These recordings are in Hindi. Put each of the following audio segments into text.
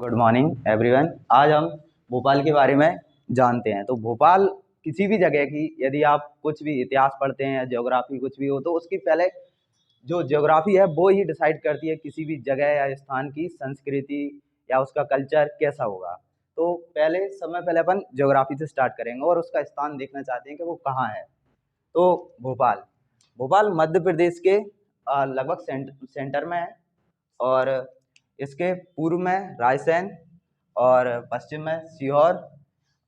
Good morning everyone. आज हम भोपाल के बारे में जानते हैं। तो भोपाल किसी भी जगह की, यदि आप कुछ भी इतिहास पढ़ते हैं या ज्योग्राफी कुछ भी हो, तो उसकी पहले जो ज्योग्राफी है वो ही डिसाइड करती है किसी भी जगह या स्थान की संस्कृति या उसका कल्चर कैसा होगा। तो पहले अपन ज्योग्राफी से स्टार्ट करेंगे और उसका स्थान देखना चाहते हैं कि वो कहाँ है। तो भोपाल भोपाल मध्य प्रदेश के लगभग सेंटर में है। और इसके पूर्व में रायसेन और पश्चिम में सीहोर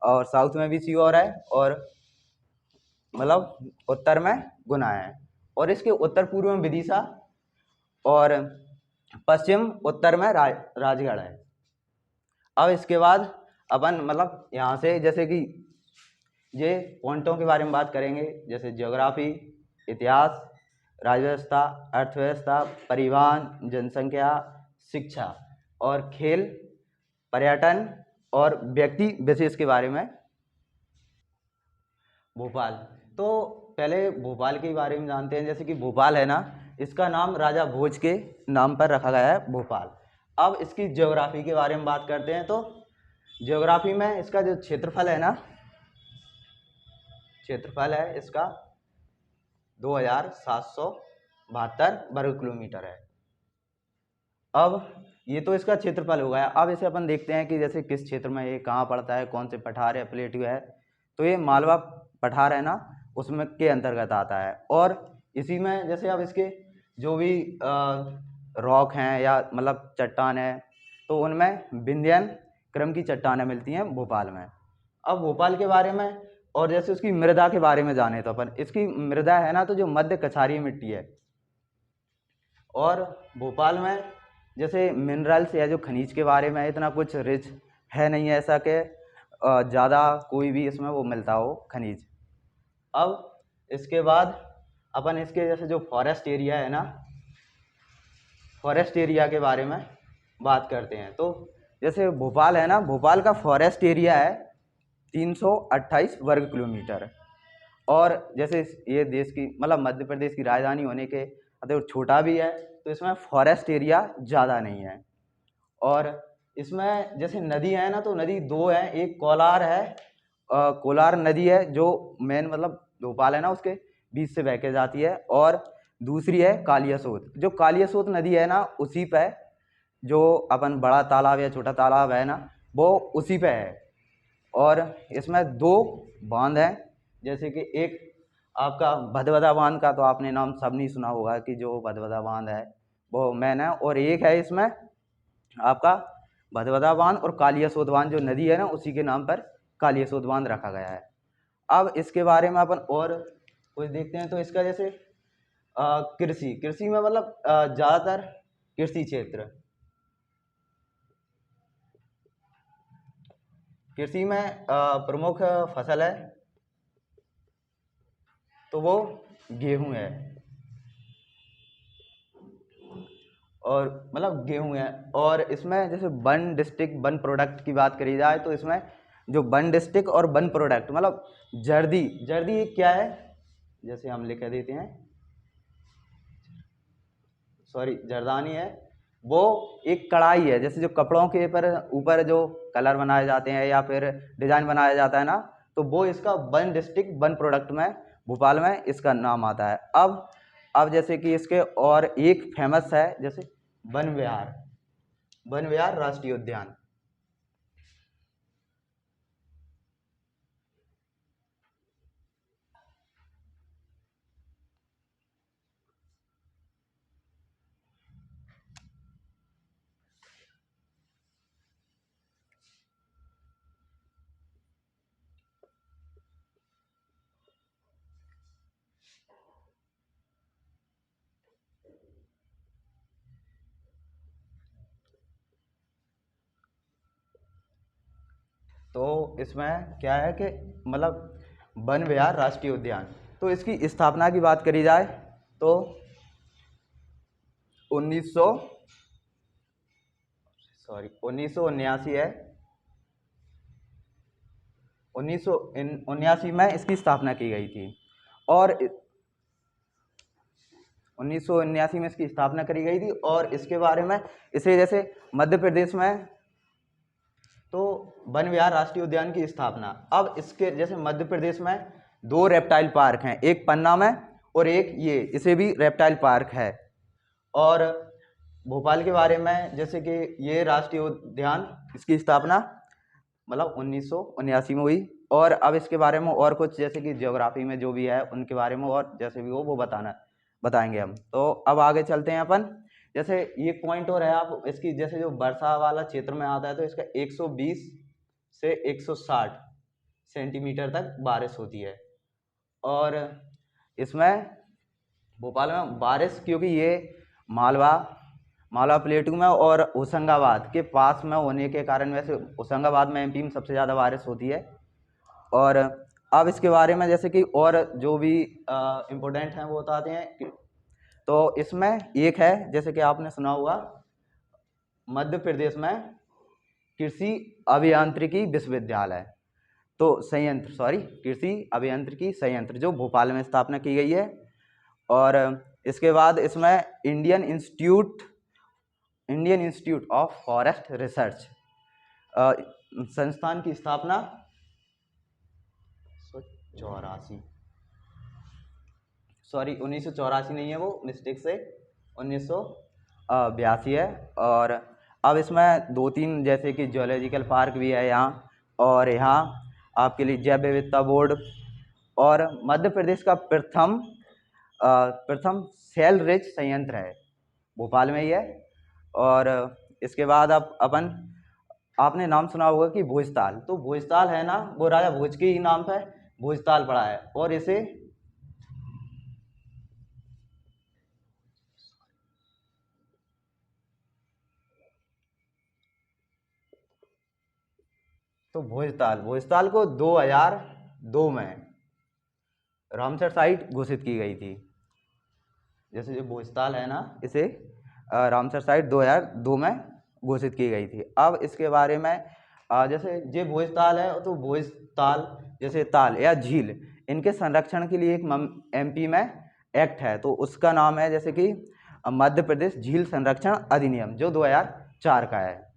और साउथ में भी सीहोर है और मतलब उत्तर में गुना है। और इसके उत्तर पूर्व में विदिशा और पश्चिम उत्तर में राजगढ़ है। अब इसके बाद अपन मतलब यहाँ से जैसे कि ये पॉइंटों के बारे में बात करेंगे, जैसे ज्योग्राफी, इतिहास, राज्य व्यवस्था, अर्थव्यवस्था, परिवहन, जनसंख्या, शिक्षा और खेल, पर्यटन और व्यक्ति विशेष के बारे में। भोपाल, तो पहले भोपाल के बारे में जानते हैं। जैसे कि भोपाल है ना, इसका नाम राजा भोज के नाम पर रखा गया है भोपाल। अब इसकी ज्योग्राफी के बारे में बात करते हैं। तो ज्योग्राफी में इसका जो क्षेत्रफल है ना, क्षेत्रफल है इसका 2772 वर्ग किलोमीटर है। अब ये तो इसका क्षेत्रफल हो गया। अब इसे अपन देखते हैं कि जैसे किस क्षेत्र में ये कहाँ पड़ता है, कौन से पठार या प्लेट्यू है। तो ये मालवा पठार है ना, उसमें के अंतर्गत आता है। और इसी में जैसे अब इसके जो भी रॉक हैं या मतलब चट्टान है, तो उनमें विंध्यन क्रम की चट्टानें मिलती हैं भोपाल में। अब भोपाल के बारे में और जैसे उसकी मृदा के बारे में जाने तो अपन इसकी मृदा है ना, तो जो मध्य कछारीय मिट्टी है। और भोपाल में जैसे मिनरल्स या जो खनिज के बारे में इतना कुछ रिच है नहीं, ऐसा कि ज़्यादा कोई भी इसमें वो मिलता हो खनिज। अब इसके बाद अपन इसके जैसे जो फॉरेस्ट एरिया है ना, फॉरेस्ट एरिया के बारे में बात करते हैं। तो जैसे भोपाल है ना, भोपाल का फॉरेस्ट एरिया है 328 वर्ग किलोमीटर। और जैसे ये देश की मतलब मध्य प्रदेश की राजधानी होने के अगर छोटा भी है, तो इसमें फॉरेस्ट एरिया ज़्यादा नहीं है। और इसमें जैसे नदी है ना, तो नदी दो है। एक कोलार है, कोलार नदी है जो मेन मतलब भोपाल है ना उसके बीच से बह के जाती है। और दूसरी है कालियासोत। जो कालियासोत नदी है ना, उसी पे जो अपन बड़ा तालाब या छोटा तालाब है ना, वो उसी पे है। और इसमें दो बांध हैं, जैसे कि एक आपका भदभदा बांध का तो आपने नाम सब नहीं सुना होगा कि जो भदभदा बांध है वो मैन है। और एक है इसमें आपका भदभदा बांध और कालियासोत बांध, जो नदी है ना उसी के नाम पर कालियासोत बांध रखा गया है। अब इसके बारे में अपन और कुछ देखते हैं। तो इसका जैसे कृषि कृषि में मतलब ज़्यादातर कृषि क्षेत्र, कृषि में प्रमुख फसल है तो वो गेहूं है। और मतलब गेहूं है। और इसमें जैसे वन डिस्ट्रिक्ट वन प्रोडक्ट की बात करी जाए, तो इसमें जो वन डिस्ट्रिक्ट और वन प्रोडक्ट मतलब जर्दी, जर्दी एक क्या है, जैसे हम लिख देते हैं, सॉरी जरदानी है। वो एक कढ़ाई है, जैसे जो कपड़ों के ऊपर जो कलर बनाए जाते हैं या फिर डिजाइन बनाया जाता है ना, तो वो इसका वन डिस्ट्रिक्ट वन प्रोडक्ट में भोपाल में इसका नाम आता है। अब जैसे कि इसके और एक फेमस है, जैसे वन विहार, वन विहार राष्ट्रीय उद्यान। तो इसमें क्या है कि मतलब वन विहार राष्ट्रीय उद्यान, तो इसकी स्थापना की बात करी जाए तो 1979 है। 1979 में इसकी स्थापना की गई थी। और 1979 में इसकी स्थापना करी गई थी। और इसके बारे में इसे जैसे मध्य प्रदेश में तो वन विहार राष्ट्रीय उद्यान की स्थापना। अब इसके जैसे मध्य प्रदेश में 2 रेप्टाइल पार्क हैं, एक पन्ना में और एक ये इसे भी रेप्टाइल पार्क है। और भोपाल के बारे में जैसे कि ये राष्ट्रीय उद्यान इसकी स्थापना मतलब 1979 में हुई। और अब इसके बारे में और कुछ जैसे कि ज्योग्राफी में जो भी है उनके बारे में और जैसे भी हो वो बताएंगे हम। तो अब आगे चलते हैं अपन। जैसे ये पॉइंट और है, आप इसकी जैसे जो वर्षा वाला क्षेत्र में आता है तो इसका 120 से 160 सेंटीमीटर तक बारिश होती है। और इसमें भोपाल में बारिश क्योंकि ये मालवा प्लेटू में और होशंगाबाद के पास में होने के कारण, वैसे होशंगाबाद में एमपी में सबसे ज़्यादा बारिश होती है। और अब इसके बारे में जैसे कि और जो भी इम्पोर्टेंट हैं वो बताते हैं। तो इसमें एक है जैसे कि आपने सुना होगा मध्य प्रदेश में कृषि अभियांत्रिकी विश्वविद्यालय, तो कृषि अभियांत्रिकी संयंत्र जो भोपाल में स्थापना की गई है। और इसके बाद इसमें Indian institute of forest research संस्थान की स्थापना 1984 नहीं है, वो मिस्टेक से 1982 है। और अब इसमें 2-3 जैसे कि जियोलॉजिकल पार्क भी है यहाँ, और यहाँ आपके लिए जैव विविधता बोर्ड, और मध्य प्रदेश का प्रथम सेल रिच संयंत्र है भोपाल में ही है। और इसके बाद आपने नाम सुना होगा कि भोजताल, तो भोजताल है ना वो राजा भोज के ही नाम पे भोजताल पड़ा है। और इसे तो भोजताल को 2002 में रामसर साइट घोषित की गई थी। जैसे जो भोजताल है ना इसे रामसर साइट 2002 में घोषित की गई थी। अब इसके बारे में जैसे ये भोजताल है तो भोजताल जैसे ताल या झील इनके संरक्षण के लिए एक एमपी में एक्ट है, तो उसका नाम है जैसे कि मध्य प्रदेश झील संरक्षण अधिनियम जो 2004 का है।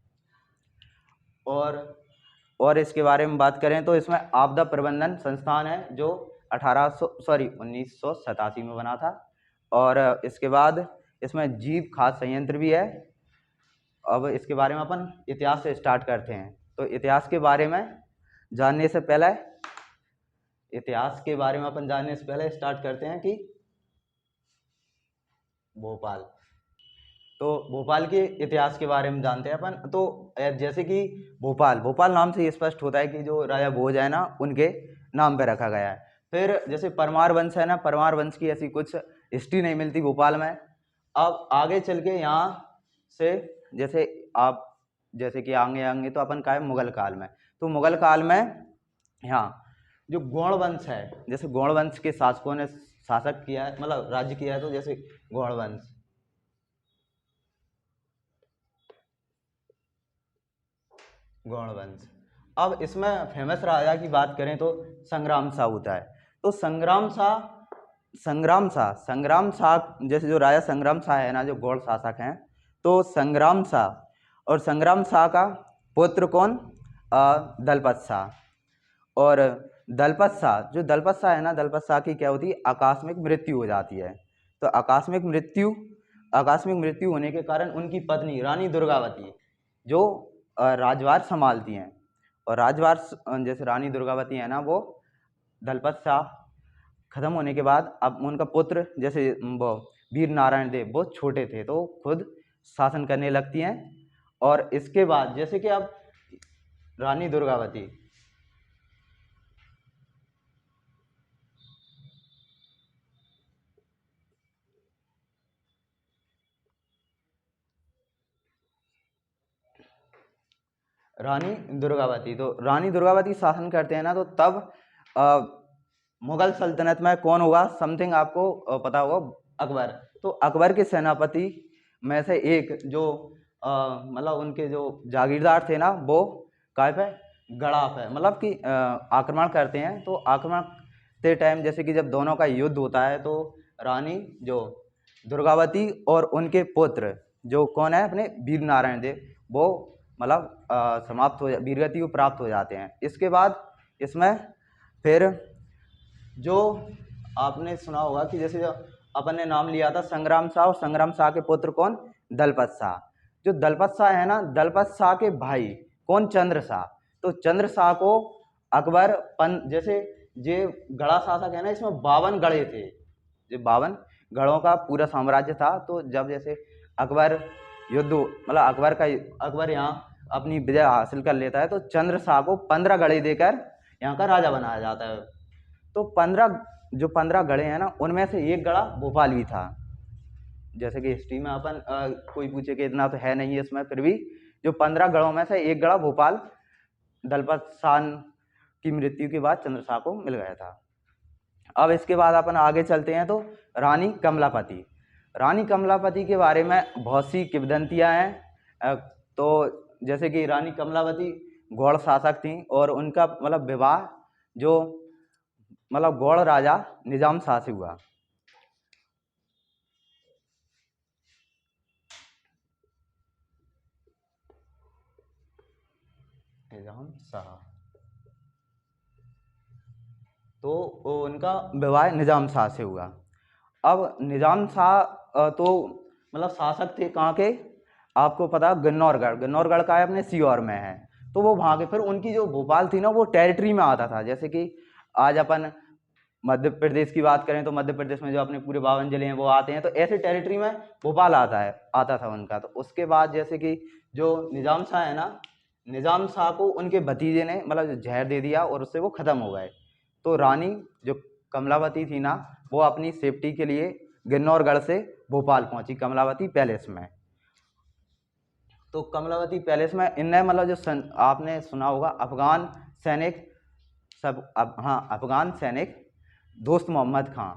और इसके बारे में बात करें तो इसमें आपदा प्रबंधन संस्थान है जो 1987 में बना था। और इसके बाद इसमें जीव खाद संयंत्र भी है। अब इसके बारे में अपन इतिहास से स्टार्ट करते हैं। तो इतिहास के बारे में जानने से पहले स्टार्ट करते हैं कि भोपाल के इतिहास के बारे में जानते हैं अपन। तो जैसे कि भोपाल नाम से ये स्पष्ट होता है कि जो राजा भोज है ना उनके नाम पे रखा गया है। फिर जैसे परमार वंश है ना, परमार वंश की ऐसी कुछ हिस्ट्री नहीं मिलती भोपाल में। अब आगे चल के यहाँ से जैसे कि आगे तो अपन का है मुगल काल में। तो मुगल काल में यहाँ जो गौड़ वंश है, जैसे गौड़ वंश के शासकों ने शासक किया है मतलब राज्य किया है, तो जैसे गौड़ वंश। अब इसमें फेमस राजा की बात करें तो संग्राम शाह होता है। तो संग्राम शाह जैसे जो राजा संग्राम शाह है ना जो गौड़ शासक हैं, तो संग्राम शाह का पुत्र कौन, दलपत शाह। और दलपत शाह है ना, दलपत शाह की क्या होती है, आकस्मिक मृत्यु हो जाती है। तो आकस्मिक मृत्यु होने के कारण उनकी पत्नी रानी दुर्गावती जो राजवार संभालती हैं, और राजवार जैसे रानी दुर्गावती है ना वो दलपत शाह खत्म होने के बाद अब उनका पुत्र जैसे वो वीर नारायण देव वो छोटे थे तो खुद शासन करने लगती हैं। और इसके बाद जैसे कि अब रानी दुर्गावती तो रानी दुर्गावती शासन करते हैं ना, तो तब मुगल सल्तनत में कौन होगा, समथिंग आपको पता होगा, अकबर। तो अकबर के सेनापति में से एक जो मतलब उनके जो जागीरदार थे ना वो काय पे गड़ा पे मतलब कि आक्रमण करते हैं। तो आक्रमण के टाइम जैसे कि जब दोनों का युद्ध होता है तो रानी जो दुर्गावती और उनके पुत्र जो कौन है अपने वीर नारायण देव वो मतलब समाप्त हो वीरगति को प्राप्त हो जाते हैं। इसके बाद इसमें फिर जो आपने सुना होगा कि जैसे जो अपन ने नाम लिया था संग्राम शाह, और संग्राम शाह के पुत्र कौन, दलपत शाह। जो दलपत शाह है ना, दलपत शाह के भाई कौन, चंद्र शाह। तो चंद्र शाह को अकबर जैसे ये गढ़ा शासक है ना, इसमें 52 गढ़े थे, जो 52 गढ़ों का पूरा साम्राज्य था। तो जब जैसे अकबर युद्ध मतलब अकबर यहाँ अपनी विजय हासिल कर लेता है, तो चंद्र शाह को 15 गढ़े देकर यहाँ का राजा बनाया जाता है। तो 15 गढ़े हैं ना, उनमें से एक गढ़ा भोपाल भी था। जैसे कि हिस्ट्री में अपन कोई पूछे कि इतना तो है नहीं इसमें, फिर भी जो 15 गढ़ों में से एक गढ़ा भोपाल दलपत शाह की मृत्यु के बाद चंद्र शाह को मिल गया था। अब इसके बाद अपन आगे चलते हैं तो रानी कमलापति। रानी कमलापति के बारे में बहुत सी किंवदंतियाँ हैं। तो जैसे कि रानी कमलापति गौड़ शासक थी, और उनका मतलब विवाह जो मतलब गौड़ राजा निजाम शाह से हुआ। निजाम शाह, तो उनका विवाह निजाम शाह से हुआ। अब निजाम शाह तो मतलब शासक थे कहाँ के, आपको पता, गन्नौरगढ़ का है, अपने सीहोर में है। तो वो वहाँ के, फिर उनकी जो भोपाल थी ना, वो टेरिटरी में आता था। जैसे कि आज अपन मध्य प्रदेश की बात करें तो मध्य प्रदेश में जो अपने पूरे 52 जिले हैं वो आते हैं, तो ऐसे टेरिटरी में भोपाल आता था उनका। तो उसके बाद जैसे कि जो निजाम शाह है ना, निजाम शाह को उनके भतीजे ने मतलब जहर दे दिया, और उससे वो ख़त्म हो गए। तो रानी जो कमलावती थी ना, वो अपनी सेफ्टी के लिए गन्नौरगढ़ से भोपाल पहुंची कमलावती पैलेस में। तो कमलावती पैलेस में इनने मतलब जो आपने सुना होगा अफगान सैनिक अफगान सैनिक दोस्त मोहम्मद खां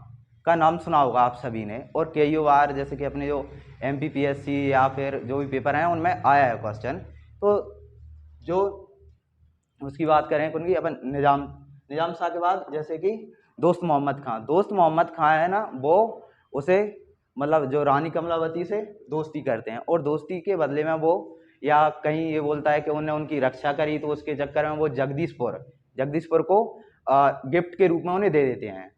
का नाम सुना होगा आप सभी ने। और कई बार जैसे कि अपने जो MPPSC या फिर जो भी पेपर हैं उनमें आया है क्वेश्चन। तो जो उसकी बात करें उनकी अपन निजाम शाह के बाद जैसे कि दोस्त मोहम्मद खां है ना, वो उसे मतलब जो रानी कमलावती से दोस्ती करते हैं, और दोस्ती के बदले में वो या कहीं ये बोलता है कि उन्होंने उनकी रक्षा करी, तो उसके चक्कर में वो जगदीशपुर को गिफ्ट के रूप में उन्हें दे देते हैं।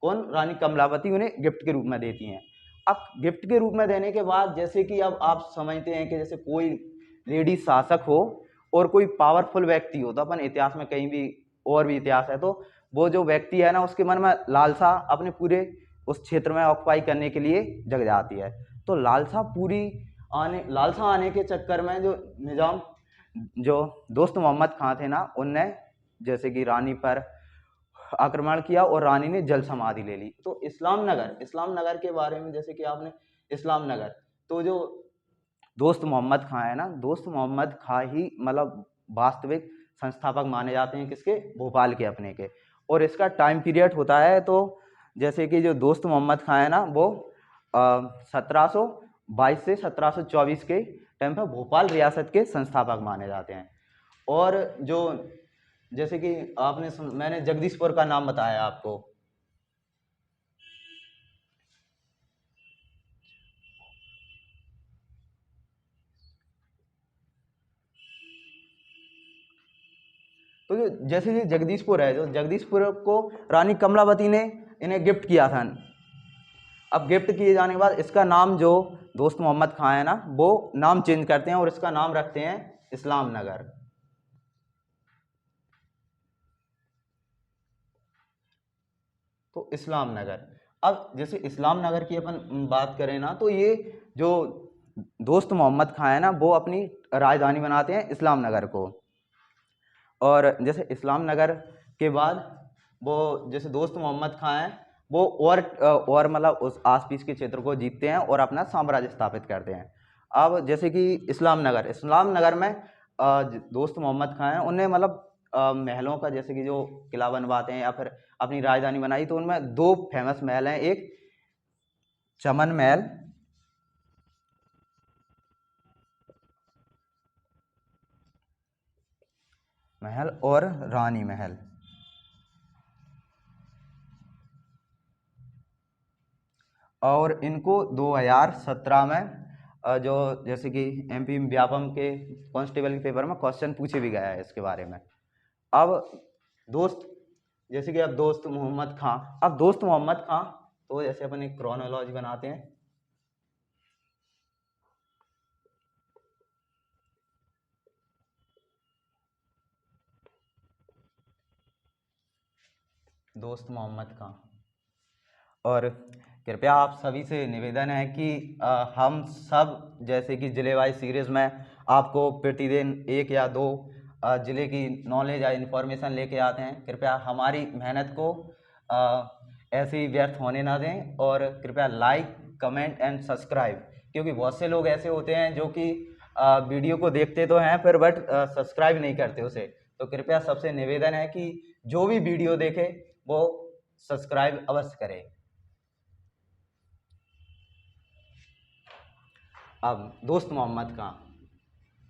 कौन, रानी कमलावती उन्हें गिफ्ट के रूप में देती हैं। अब गिफ्ट के रूप में देने के बाद जैसे कि अब आप समझते हैं कि जैसे कोई लेडी शासक हो और कोई पावरफुल व्यक्ति हो, तो अपन इतिहास में कहीं भी और भी इतिहास है, तो वो जो व्यक्ति है ना, उसके मन में लालसा अपने पूरे उस क्षेत्र में ऑक्युपाई करने के लिए जग जाती है। तो लालसा आने के चक्कर में जो दोस्त मोहम्मद खां थे ना, उनने जैसे कि रानी पर आक्रमण किया और रानी ने जल समाधि ले ली। तो इस्लाम नगर के बारे में जैसे कि आपने इस्लाम नगर, तो जो दोस्त मोहम्मद खां है ना, दोस्त मोहम्मद खां ही मतलब वास्तविक संस्थापक माने जाते हैं किसके, भोपाल के अपने के। और इसका टाइम पीरियड होता है, तो जैसे कि जो दोस्त मोहम्मद खां है ना, वो 1722 से 1724 के टाइम पर भोपाल रियासत के संस्थापक माने जाते हैं। और जो जैसे कि मैंने जगदीशपुर का नाम बताया आपको, तो जो जैसे ये जगदीशपुर है, जो जगदीशपुर को रानी कमलावती ने इन्हें गिफ्ट किया था। अब गिफ्ट किए जाने के बाद इसका नाम जो दोस्त मोहम्मद खां है ना, वो नाम चेंज करते हैं और इसका नाम रखते हैं इस्लाम नगर। तो इस्लाम नगर, अब जैसे इस्लाम नगर की अपन बात करें ना, तो ये जो दोस्त मोहम्मद खां है ना, वो अपनी राजधानी बनाते हैं इस्लाम नगर को। और जैसे इस्लाम नगर के बाद वो जैसे दोस्त मोहम्मद खां है, वो और मतलब उस आसपास के क्षेत्र को जीतते हैं और अपना साम्राज्य स्थापित करते हैं। अब जैसे कि इस्लाम नगर में दोस्त मोहम्मद खां है, उन्हें मतलब महलों का जैसे कि जो किला बनवाते हैं या फिर अपनी राजधानी बनाई, तो उनमें 2 फेमस महल हैं, एक चमन महल और रानी महल। और इनको 2017 में जो जैसे कि एमपी व्यापम के कांस्टेबल के पेपर में क्वेश्चन पूछे भी गया है इसके बारे में। अब दोस्त, जैसे कि अब दोस्त मोहम्मद खां, अब दोस्त मोहम्मद खां, तो जैसे अपन एक क्रोनोलॉजी बनाते हैं। दोस्त मोहम्मद खां, और कृपया आप सभी से निवेदन है कि हम सब जैसे कि जिले वाइज सीरीज में आपको प्रतिदिन एक या दो जिले की नॉलेज या इन्फॉर्मेशन लेके आते हैं। कृपया हमारी मेहनत को ऐसे ही व्यर्थ होने ना दें, और कृपया लाइक, कमेंट एंड सब्सक्राइब, क्योंकि बहुत से लोग ऐसे होते हैं जो कि वीडियो को देखते तो हैं फिर बट सब्सक्राइब नहीं करते उसे। तो कृपया सबसे निवेदन है कि जो भी वीडियो देखे वो सब्सक्राइब अवश्य करें। अब दोस्त मोहम्मद खां,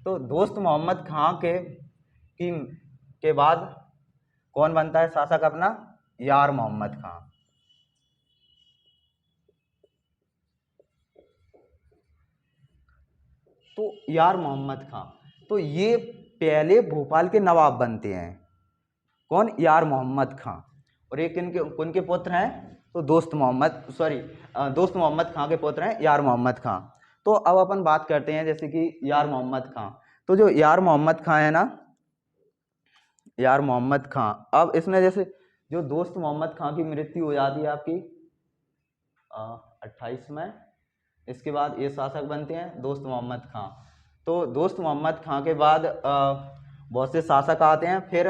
तो दोस्त मोहम्मद खां के बाद कौन बनता है शासक अपना? यार मोहम्मद खां। तो यार मोहम्मद खां, तो ये पहले भोपाल के नवाब बनते हैं। कौन? यार मोहम्मद खां। और ये किनके उनके पुत्र हैं? तो दोस्त मोहम्मद खां के पुत्र हैं यार मोहम्मद खां। तो अब अपन बात करते हैं जैसे कि यार मोहम्मद खां। तो जो यार मोहम्मद खां है ना, यार मोहम्मद खां, अब इसमें जैसे जो दोस्त मोहम्मद खां की मृत्यु हो जाती है आपकी 28 में, इसके बाद ये शासक बनते हैं दोस्त मोहम्मद खां। तो दोस्त मोहम्मद खां के बाद बहुत से शासक आते हैं। फिर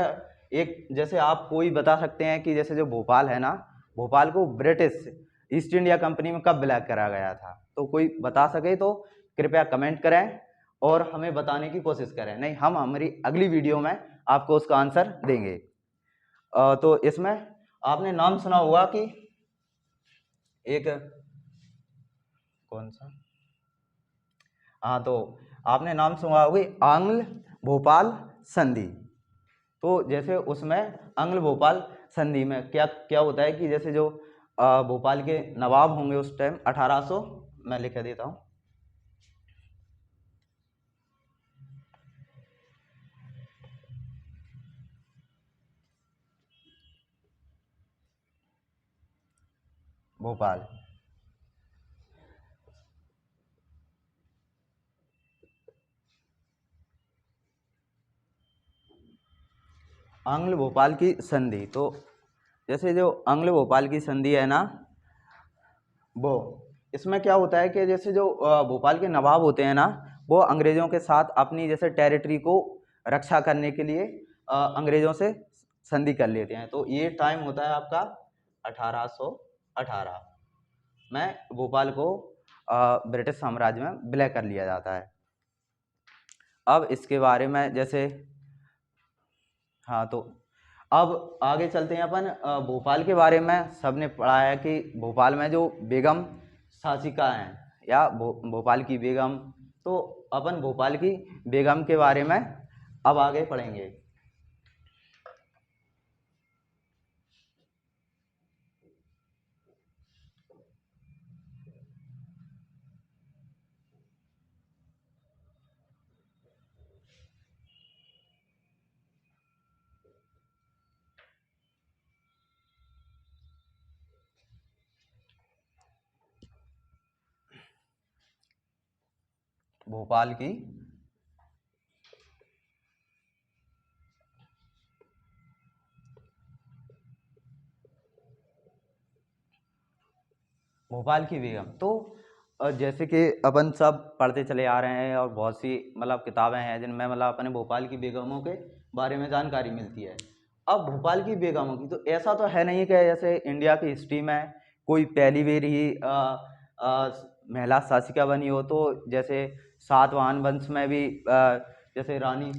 एक जैसे आप कोई बता सकते हैं कि जैसे जो भोपाल है ना, भोपाल को ब्रिटिश ईस्ट इंडिया कंपनी में कब विलय करा गया था? तो कोई बता सके तो कृपया कमेंट करें और हमें बताने की कोशिश करें, नहीं हम हमारी अगली वीडियो में आपको उसका आंसर देंगे। तो इसमें आपने नाम सुना होगा कि एक कौन सा, हाँ, तो आपने नाम सुना होगा आंग्ल भोपाल संधि। तो जैसे उसमें आंग्ल भोपाल संधि में क्या क्या होता है कि जैसे जो भोपाल के नवाब होंगे उस टाइम 1800, मैं लिख देता हूँ, भोपाल, आंग्ल भोपाल की संधि। तो जैसे जो आंग्ल भोपाल की संधि है ना, वो इसमें क्या होता है कि जैसे जो भोपाल के नवाब होते हैं ना, वो अंग्रेजों के साथ अपनी जैसे टेरिटरी को रक्षा करने के लिए अंग्रेजों से संधि कर लेते हैं। तो ये टाइम होता है आपका 1818 में भोपाल को ब्रिटिश साम्राज्य में विलय कर लिया जाता है। अब इसके बारे में जैसे, हाँ, तो अब आगे चलते हैं अपन भोपाल के बारे में। सबने पढ़ा है कि भोपाल में जो बेगम शासिका हैं या भोपाल की बेगम, तो अपन भोपाल की बेगम के बारे में अब आगे पढ़ेंगे। भोपाल की भोपाल की बेगम, तो जैसे कि अपन सब पढ़ते चले आ रहे हैं और बहुत सी मतलब किताबें हैं जिनमें मतलब अपने भोपाल की बेगमों के बारे में जानकारी मिलती है। अब भोपाल की बेगमों की तो ऐसा तो है नहीं कि जैसे इंडिया की हिस्ट्री में कोई पहली बार ही महिला शासिका बनी हो। तो जैसे सातवाहन वंश में भी जैसे रानी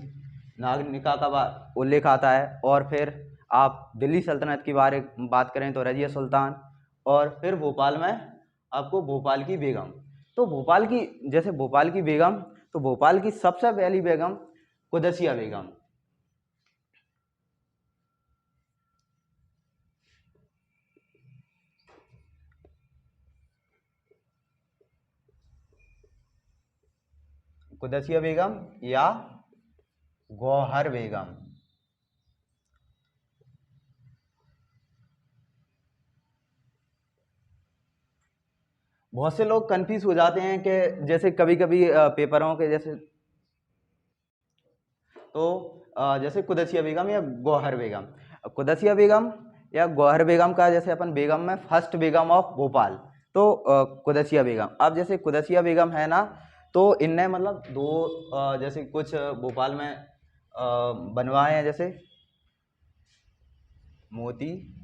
नागनिका का उल्लेख आता है, और फिर आप दिल्ली सल्तनत की बात करें तो रजिया सुल्तान, और फिर भोपाल में आपको भोपाल की बेगम। तो भोपाल की जैसे भोपाल की बेगम, तो भोपाल की सबसे पहली बेगम कुदसिया बेगम। कुदसिया बेगम या गौहर बेगम। बहुत से लोग कंफ्यूज हो जाते हैं कि जैसे कभी कभी पेपरों के जैसे तो जैसे कुदसिया बेगम या गौहर बेगम। कुदसिया बेगम या गौहर बेगम का जैसे अपन बेगम में फर्स्ट बेगम ऑफ भोपाल, तो कुदसिया बेगम। अब जैसे कुदसिया बेगम है ना, तो इनने मतलब दो जैसे कुछ भोपाल में बनवाए हैं, जैसे मोती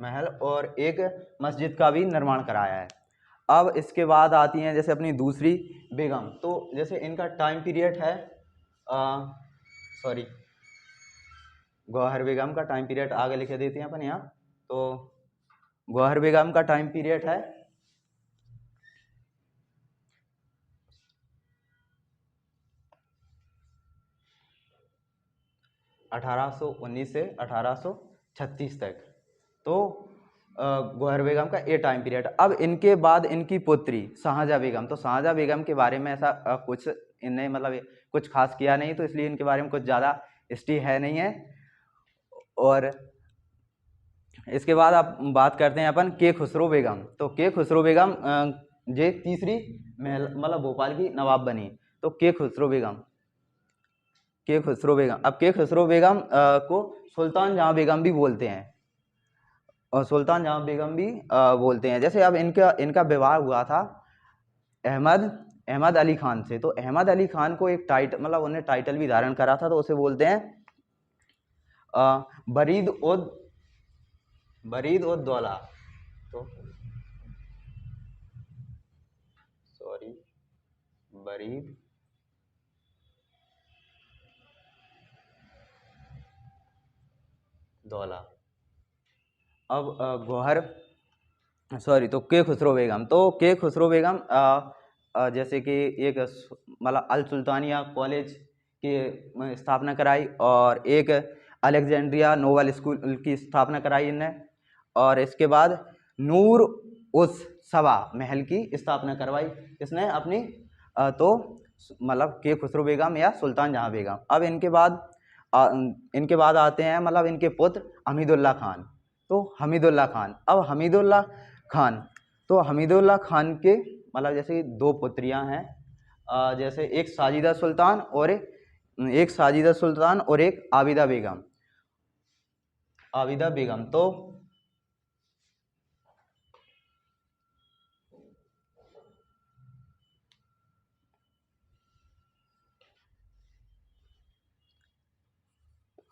महल और एक मस्जिद का भी निर्माण कराया है। अब इसके बाद आती हैं जैसे अपनी दूसरी बेगम, तो जैसे इनका टाइम पीरियड है सॉरी गौहर बेगम का टाइम पीरियड आगे लिखे देते हैं अपन यहाँ। तो गौहर बेगम का टाइम पीरियड है 1819 से 1836 तक। तो गौहर बेगम का ये टाइम पीरियड। अब इनके बाद इनकी पुत्री शाहजहाँ बेगम, तो शाहजहाँ बेगम के बारे में ऐसा कुछ इन्हें मतलब कुछ खास किया नहीं, तो इसलिए इनके बारे में कुछ ज़्यादा हिस्ट्री है नहीं है। और इसके बाद आप बात करते हैं अपन के खुसरो बेगम। तो के खुसरो बेगम ये तीसरी मतलब भोपाल की नवाब बनी। तो के खुसरो बेगम, के खुसरो बेगम। अब के खुसरो बेगम को सुल्तान जहाँ बेगम भी बोलते हैं, और सुल्तान जहाँ बेगम भी बोलते हैं। जैसे अब इनका विवाह हुआ था अहमद अली खान से। तो अहमद अली खान को एक टाइटल मतलब उन्हें टाइटल भी धारण करा था, तो उसे बोलते हैं बरीद उद दौला। तो सॉरी बरीद दौला। अब गौहर सॉरी तो के खुसरो बेगम। तो के खुसरो बेगम जैसे कि एक मतलब अल सुल्तानिया कॉलेज की स्थापना कराई, और एक अलेक्जेंड्रिया नोबल स्कूल की स्थापना कराई इनने, और इसके बाद नूर उस सभा महल की स्थापना करवाई इसने अपनी तो मतलब के खुसरो बेगम या सुल्तान जहाँ बेगम। अब इनके बाद आते हैं मतलब इनके पुत्र हमीदुल्ला खान। तो हमीदुल्ला खान, अब हमीदुल्ला खान, तो हमीदुल्ला खान के मतलब जैसे दो पुत्रियां हैं, जैसे एक साजिदा सुल्तान और एक आबिदा बेगम। तो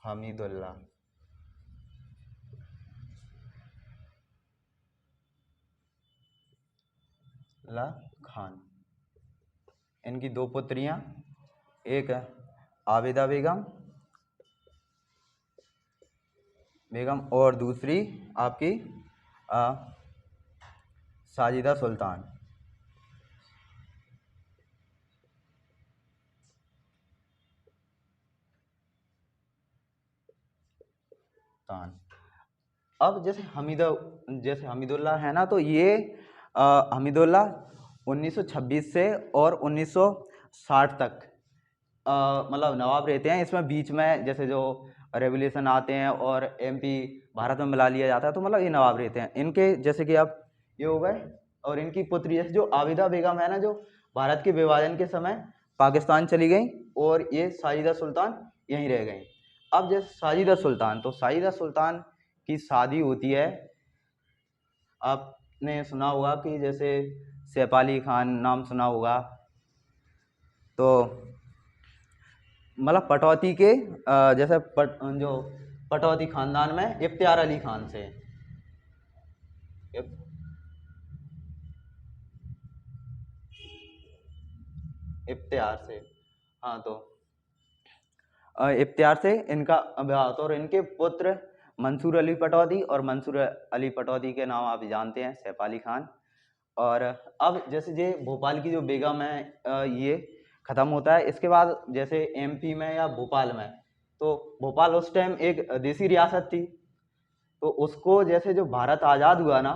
हमीदुल्ला खान, इनकी दो पुत्रियां, एक आबिदा बेगम और दूसरी आपकी साजिदा सुल्तान। अब जैसे हमीदुल्ला है ना, तो ये हमीदुल्ला 1926 से और 1960 तक मतलब नवाब रहते हैं। इसमें बीच में जैसे जो रेवोल्यूशन आते हैं और एमपी भारत में मिला लिया जाता है, तो मतलब ये नवाब रहते हैं इनके। जैसे कि आप ये हो गए, और इनकी पुत्री जैसे जो आबिदा बेगम है ना, जो भारत के विभाजन के समय पाकिस्तान चली गई, और ये साजिदा सुल्तान यहीं रह गई। अब जैसे साजिदा सुल्तान, तो साजिदा सुल्तान की शादी होती है, आपने सुना होगा कि जैसे सैफ अली खान नाम सुना होगा, तो मतलब पटौती के जैसे जो पटौती खानदान में इफ्तियार अली खान से इफ्तियार से हाँ, तो इफ्तियार से इनका विवाह होता, और इनके पुत्र मंसूर अली पटौदी, और मंसूर अली पटौदी के नाम आप जानते हैं सैफ अली खान। और अब जैसे ये भोपाल की जो बेगम है ये ख़त्म होता है। इसके बाद जैसे एमपी में या भोपाल में, तो भोपाल उस टाइम एक देसी रियासत थी, तो उसको जैसे जो भारत आज़ाद हुआ ना,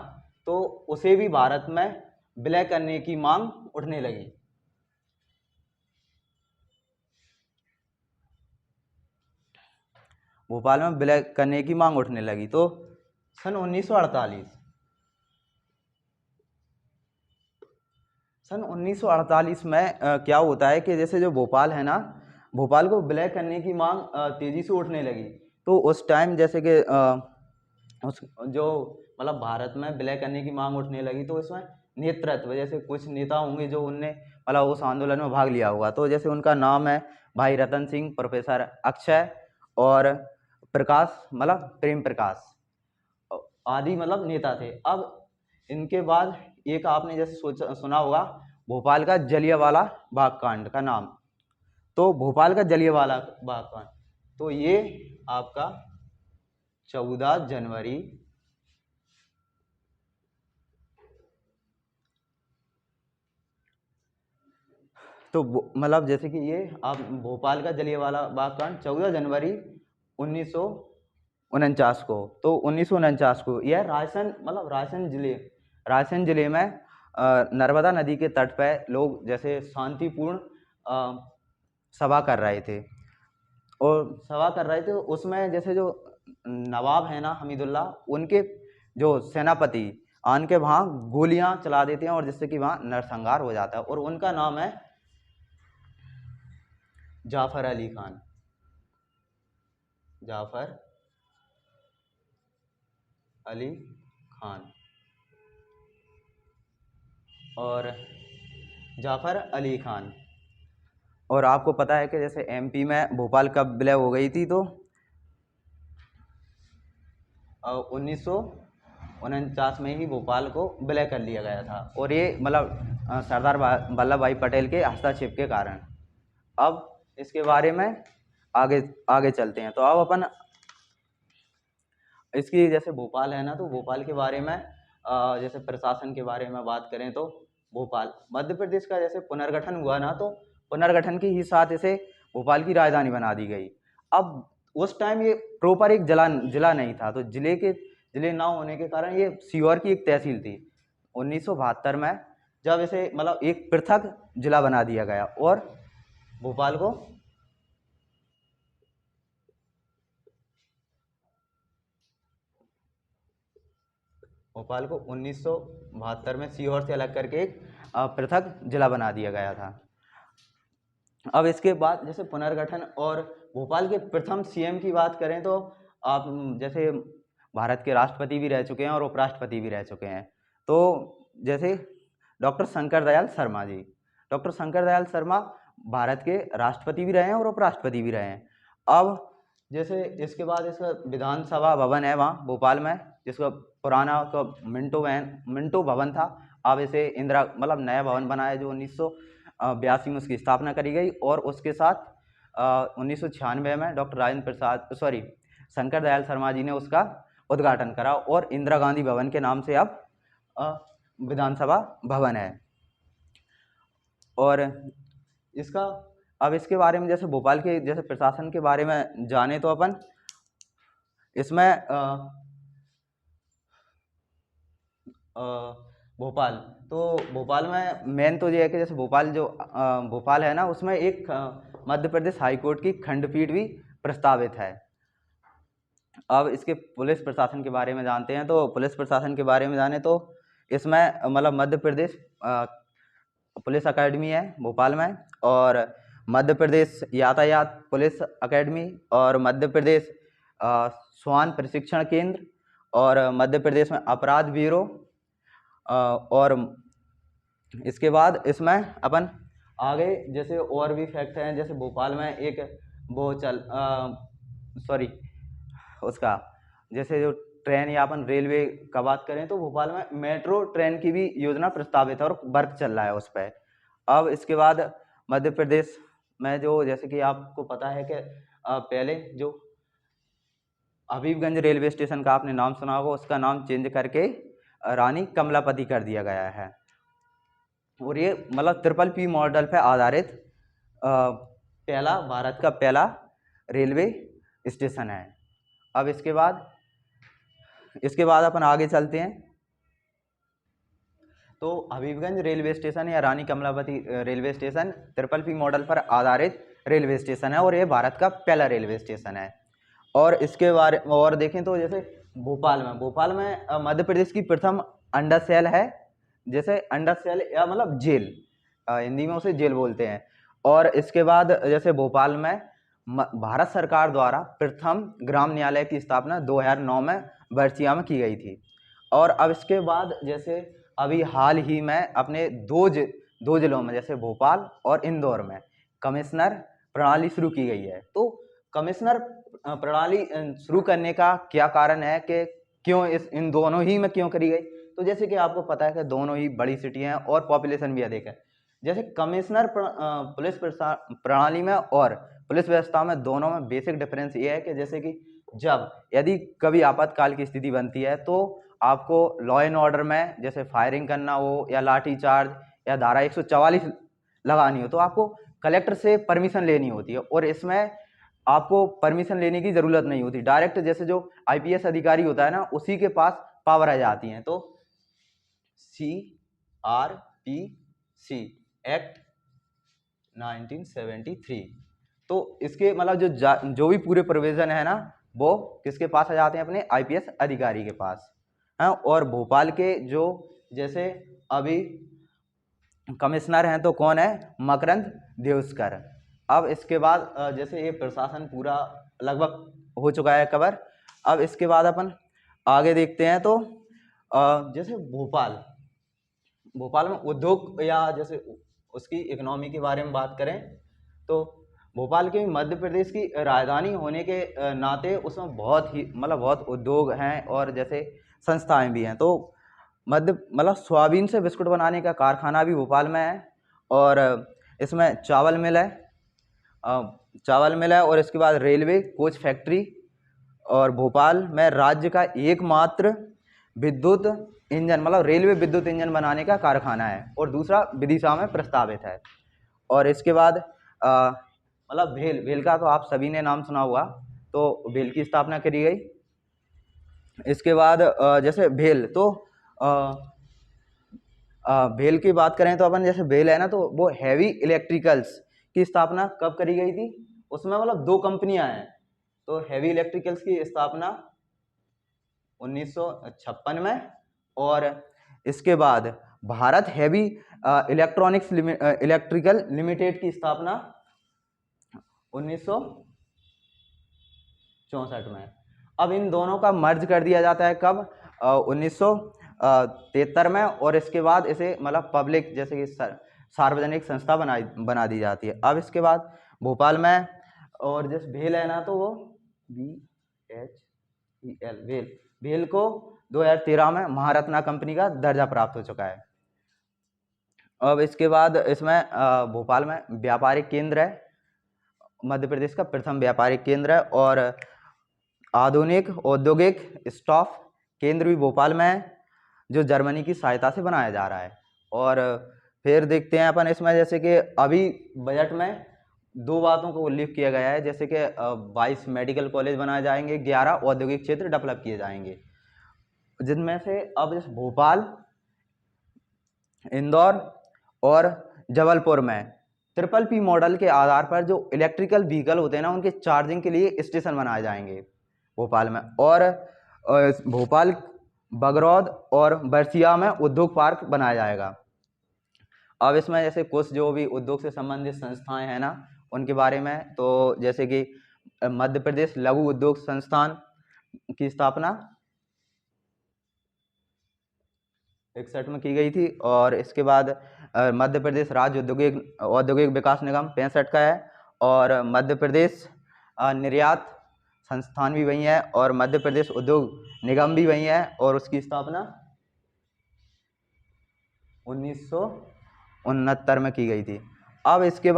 तो उसे भी भारत में विलय करने की मांग उठने लगी। भोपाल में विलय करने की मांग उठने लगी। तो सन 1948 में क्या होता है कि जैसे जो भोपाल है ना, भोपाल को विलय करने की मांग तेजी से उठने लगी। तो उस टाइम जैसे कि उस जो मतलब भारत में विलय करने की मांग उठने लगी, तो इसमें नेतृत्व जैसे कुछ नेता होंगे जो उनने मतलब उस आंदोलन में भाग लिया होगा। तो जैसे उनका नाम है भाई रतन सिंह, प्रोफेसर अक्षय और प्रकाश मतलब प्रेम प्रकाश आदि मतलब नेता थे। अब इनके बाद एक आपने जैसे सुना होगा भोपाल का जलियांवाला बाग कांड का नाम। तो भोपाल का जलियांवाला बाग कांड, तो ये आपका 14 जनवरी तो मतलब जैसे कि ये आप भोपाल का जलियांवाला बाग कांड 14 जनवरी 1949 को, तो 1949 को यह रायसेन जिले में नर्मदा नदी के तट पर लोग जैसे शांतिपूर्ण सभा कर रहे थे। तो उसमें जैसे जो नवाब है ना हमीदुल्ला, उनके जो सेनापति आन के वहाँ गोलियां चला देते हैं और जिससे कि वहाँ नरसंहार हो जाता है, और उनका नाम है जाफर अली खान। जाफर अली खान और जाफर अली खान। और आपको पता है कि जैसे एमपी में भोपाल कब विलय हो गई थी, तो 1949 में ही भोपाल को विलय कर लिया गया था, और ये मतलब सरदार वल्लभ भाई पटेल के हस्तक्षेप के कारण। अब इसके बारे में आगे चलते हैं। तो अब अपन इसकी जैसे भोपाल है ना, तो भोपाल के बारे में जैसे प्रशासन के बारे में बात करें तो भोपाल मध्य प्रदेश का जैसे पुनर्गठन हुआ ना, तो पुनर्गठन के ही साथ इसे भोपाल की राजधानी बना दी गई। अब उस टाइम ये प्रॉपर एक जिला नहीं था, तो जिले ना होने के कारण ये सीहोर की एक तहसील थी। 1972 में जब इसे मतलब एक पृथक जिला बना दिया गया, और भोपाल को भोपाल को 1972 में सीहोर से अलग करके एक पृथक जिला बना दिया गया था। अब इसके बाद जैसे पुनर्गठन और भोपाल के प्रथम सीएम की बात करें, तो आप जैसे भारत के राष्ट्रपति भी रह चुके हैं और उपराष्ट्रपति भी रह चुके हैं। तो जैसे डॉक्टर शंकर दयाल शर्मा जी, डॉक्टर शंकर दयाल शर्मा भारत के राष्ट्रपति भी रहे हैं और उपराष्ट्रपति भी रहे हैं। अब जैसे इसके बाद इसका विधानसभा भवन है वहाँ भोपाल में, जिसका पुराना का मिंटो भवन था। अब इसे इंदिरा मतलब नया भवन बनाया जो 1982 में उसकी स्थापना करी गई, और उसके साथ 1996 में डॉक्टर शंकर दयाल शर्मा जी ने उसका उद्घाटन करा, और इंदिरा गांधी भवन के नाम से अब विधानसभा भवन है। और अब इसके बारे में जैसे भोपाल के जैसे प्रशासन के बारे में जाने, तो अपन इसमें भोपाल में मेन तो ये है कि जैसे भोपाल है ना, उसमें एक मध्य प्रदेश हाईकोर्ट की खंडपीठ भी प्रस्तावित है। अब इसके पुलिस प्रशासन के बारे में जानते हैं। तो पुलिस प्रशासन के बारे में जाने तो इसमें मतलब मध्य प्रदेश पुलिस अकेडमी है भोपाल में, और मध्य प्रदेश यातायात पुलिस अकेडमी, और मध्य प्रदेश स्वान प्रशिक्षण केंद्र, और मध्य प्रदेश में अपराध ब्यूरो, और इसके बाद इसमें अपन आगे जैसे और भी फैक्ट हैं। जैसे भोपाल में एक उसका जैसे जो ट्रेन या अपन रेलवे का बात करें, तो भोपाल में मेट्रो ट्रेन की भी योजना प्रस्तावित है और वर्क चल रहा है उस पर। अब इसके बाद मध्य प्रदेश में जो जैसे कि आपको पता है कि पहले जो हबीबगंज रेलवे स्टेशन का आपने नाम सुना होगा, उसका नाम चेंज करके रानी कमलापति कर दिया गया है, और ये मतलब PPP मॉडल पे आधारित भारत का पहला रेलवे स्टेशन है। अब इसके बाद अपन आगे चलते हैं। तो हबीबगंज रेलवे स्टेशन या Rani Kamalavati railway station P model पर आधारित रेलवे स्टेशन है और ये भारत का पहला रेलवे स्टेशन है। और इसके बारे और देखें तो जैसे भोपाल में मध्य प्रदेश की प्रथम अंडर सेल है, जैसे अंडर सेल या मतलब जेल, हिंदी में उसे जेल बोलते हैं। और इसके बाद जैसे भोपाल में भारत सरकार द्वारा प्रथम ग्राम न्यायालय की स्थापना 2009 में बर्चिया में की गई थी। और अब इसके बाद जैसे अभी हाल ही में अपने दो जिलों में जैसे भोपाल और इंदौर में कमिश्नर प्रणाली शुरू की गई है। तो कमिश्नर प्रणाली शुरू करने का क्या कारण है कि क्यों इन दोनों ही में क्यों करी गई? तो जैसे कि आपको पता है कि दोनों ही बड़ी सिटी हैं और पॉपुलेशन भी अधिक है। जैसे कमिश्नर पुलिस प्रणाली में और पुलिस व्यवस्था में दोनों में बेसिक डिफरेंस ये है कि जैसे कि यदि कभी आपातकाल की स्थिति बनती है तो आपको लॉ एंड ऑर्डर में जैसे फायरिंग करना हो या लाठी चार्ज या धारा 144 लगानी हो तो आपको कलेक्टर से परमिशन लेनी होती है। और इसमें आपको परमिशन लेने की ज़रूरत नहीं होती, डायरेक्ट जैसे जो आईपीएस अधिकारी होता है ना उसी के पास पावर आ जाती हैं। तो CRPC एक्ट 1973, तो इसके मतलब जो भी पूरे प्रोविजन है ना वो किसके पास आ जाते हैं? अपने आईपीएस अधिकारी के पास हैं। और भोपाल के जो जैसे अभी कमिश्नर हैं तो कौन है? मकरंद देउस्कर। अब इसके बाद जैसे ये प्रशासन पूरा लगभग हो चुका है कवर। अब इसके बाद अपन आगे देखते हैं तो जैसे भोपाल में उद्योग या जैसे उसकी इकोनॉमी के बारे में बात करें तो भोपाल के मध्य प्रदेश की राजधानी होने के नाते उसमें बहुत उद्योग हैं और जैसे संस्थाएं भी हैं। तो सोयाबीन से बिस्कुट बनाने का कारखाना भी भोपाल में है और इसमें चावल मिल है और इसके बाद रेलवे कोच फैक्ट्री, और भोपाल में राज्य का एकमात्र विद्युत इंजन रेलवे विद्युत इंजन बनाने का कारखाना है और दूसरा विदिशा में प्रस्तावित है। और इसके बाद भेल का तो आप सभी ने नाम सुना होगा, तो भेल की स्थापना करी गई। इसके बाद जैसे भेल भेल की बात करें तो अपन जैसे भेल है ना तो वो हैवी इलेक्ट्रिकल्स की स्थापना कब करी गई थी? उसमें 2 कंपनियां हैं। तो हैवी इलेक्ट्रिकल्स की स्थापना 1956 में और इसके बाद भारत हैवी इलेक्ट्रिकल लिमिटेड की स्थापना 1964 में। अब इन दोनों का मर्ज कर दिया जाता है कब? 1973 में। और इसके बाद इसे पब्लिक जैसे कि सार्वजनिक संस्था बना दी जाती है। अब इसके बाद भोपाल में और जैसे भेल है ना तो वो BHEL भेल को 2013 में महारत्ना कंपनी का दर्जा प्राप्त हो चुका है। अब इसके बाद इसमें भोपाल में व्यापारिक केंद्र है, मध्य प्रदेश का प्रथम व्यापारिक केंद्र है और आधुनिक औद्योगिक स्टाफ केंद्र भी भोपाल में है जो जर्मनी की सहायता से बनाया जा रहा है। और फिर देखते हैं अपन इसमें जैसे कि अभी बजट में 2 बातों को उल्लेख किया गया है, जैसे कि 22 मेडिकल कॉलेज बनाए जाएंगे, 11 औद्योगिक क्षेत्र डेवलप किए जाएंगे, जिनमें से अब इस भोपाल, इंदौर और जबलपुर में पी मॉडल के आधार पर जो इलेक्ट्रिकल व्हीकल होते हैं ना उनके चार्जिंग के लिए स्टेशन बनाए जाएंगे भोपाल में। और भोपाल, बगरौद और बरसिया में उद्योग पार्क बनाया जाएगा। अब इसमें जैसे कुछ जो भी उद्योग से संबंधित संस्थाएं हैं ना उनके बारे में, तो जैसे कि मध्य प्रदेश लघु उद्योग संस्थान की स्थापना 61 में की गई थी। और इसके बाद मध्य प्रदेश राज्य औद्योगिक विकास निगम 65 का है और मध्य प्रदेश निर्यात संस्थान भी वही है और मध्य प्रदेश उद्योग निगम भी वही है और उसकी स्थापना 1969 में की गई थी। अब इसके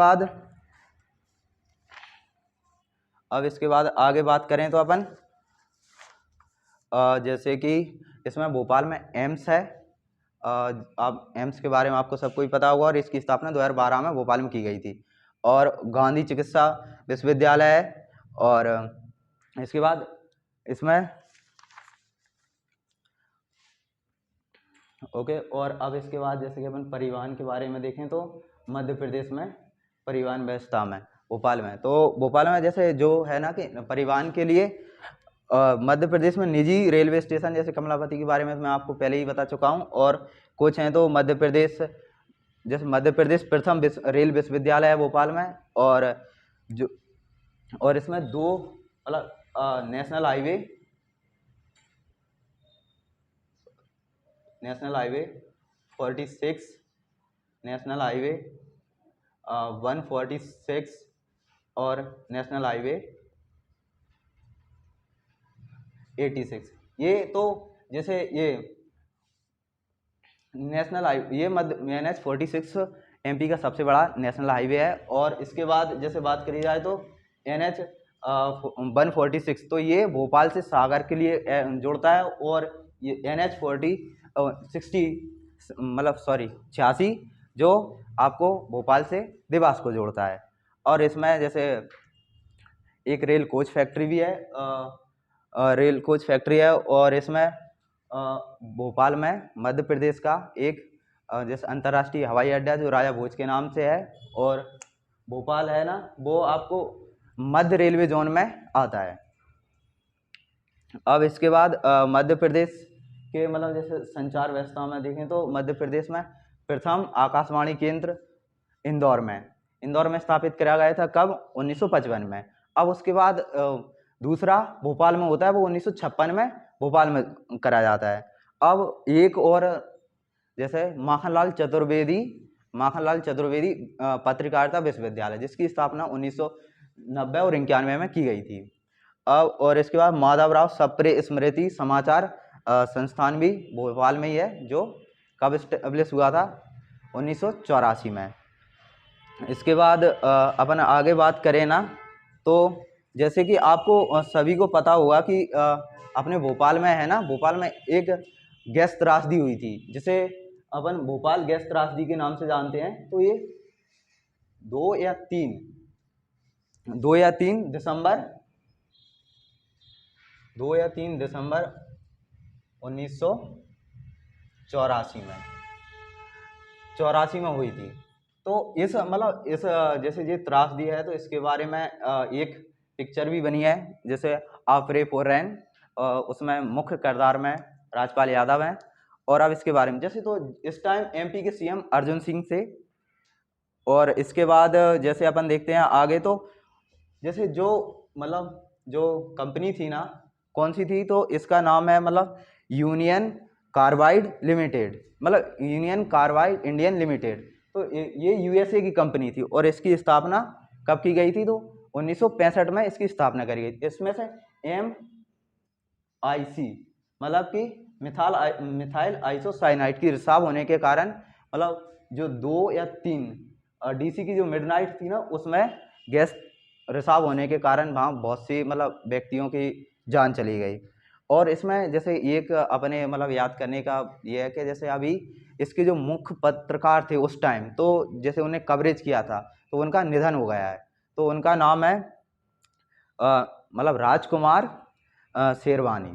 बाद आगे बात करें तो अपन जैसे कि इसमें भोपाल में एम्स है। अब एम्स के बारे में आपको सबको ही पता होगा और इसकी स्थापना 2012 में भोपाल में की गई थी। और गांधी चिकित्सा विश्वविद्यालय है और इसके बाद इसमें ओके। और अब इसके बाद जैसे कि अपन परिवहन के बारे में देखें तो मध्य प्रदेश में परिवहन व्यवस्था में भोपाल में, तो भोपाल में जैसे जो है ना कि परिवहन के लिए मध्य प्रदेश में निजी रेलवे स्टेशन जैसे कमलापति के बारे में मैं आपको पहले ही बता चुका हूँ, और कुछ हैं तो मध्य प्रदेश, जैसे मध्य प्रदेश प्रथम रेल विश्वविद्यालय है भोपाल में, और जो और इसमें दो मतलब नेशनल हाईवे 46, नेशनल हाईवे 146 और नेशनल हाईवे 86। ये तो जैसे ये नेशनल हाईवे, ये मध्य NH-46 MP का सबसे बड़ा नेशनल हाईवे है। और इसके बाद जैसे बात करी जाए तो NH-146, तो ये भोपाल से सागर के लिए जोड़ता है, और ये NH-60 मतलब 86 जो आपको भोपाल से देवास को जोड़ता है। और इसमें जैसे एक रेल कोच फैक्ट्री भी है, रेल कोच फैक्ट्री है, और इसमें भोपाल में मध्य प्रदेश का एक जैसे अंतर्राष्ट्रीय हवाई अड्डा जो राजा भोज के नाम से है, और भोपाल है ना वो आपको मध्य रेलवे जोन में आता है। अब इसके बाद मध्य प्रदेश के मतलब जैसे संचार व्यवस्था में देखें तो मध्य प्रदेश में प्रथम आकाशवाणी केंद्र इंदौर में स्थापित किया गया था, कब? 1955 में। अब उसके बाद दूसरा भोपाल में होता है, वो 1956 में भोपाल में करा जाता है। अब एक और जैसे माखनलाल चतुर्वेदी पत्रकारिता विश्वविद्यालय, जिसकी स्थापना 1990 और 91 में की गई थी। अब और इसके बाद माधवराव सप्रे स्मृति समाचार संस्थान भी भोपाल में ही है, जो कब एस्टेब्लिश हुआ था? 1984 में। इसके बाद अपन आगे बात करें ना, तो जैसे कि आपको सभी को पता होगा कि अपने भोपाल में है ना, भोपाल में एक गैस त्रासदी हुई थी, जिसे अपन भोपाल गैस त्रासदी के नाम से जानते हैं। तो ये 2 या 3 दिसंबर 1984 में हुई थी। तो इस मतलब इस जैसे ये त्रासदी है, तो इसके बारे में एक पिक्चर भी बनी है, जैसे आ प्रे फॉर रेन, उसमें मुख्य किरदार में राजपाल यादव हैं। और अब इसके बारे में जैसे तो इस टाइम MP के CM अर्जुन सिंह थे। और इसके बाद जैसे अपन देखते हैं आगे, तो जैसे जो मतलब जो कंपनी थी ना, कौन सी थी? तो इसका नाम है मतलब यूनियन कार्बाइड लिमिटेड, मतलब यूनियन कार्बाइड इंडियन लिमिटेड। तो ये USA की कंपनी थी, और इसकी स्थापना कब की गई थी? तो 1965 में इसकी स्थापना करी गई। इसमें से MIC मतलब कि मिथाइल आइसोसाइनाइड की रिसाव होने के कारण, मतलब जो 2 या 3 DC की जो मिडनाइट थी ना, उसमें गैस रिसाव होने के कारण वहाँ बहुत सी मतलब व्यक्तियों की जान चली गई। और इसमें जैसे एक अपने मतलब याद करने का ये है कि जैसे अभी इसके जो मुख्य पत्रकार थे उस टाइम, तो जैसे उन्हें कवरेज किया था, तो उनका निधन हो गया है। तो उनका नाम है मतलब राजकुमार शेरवानी।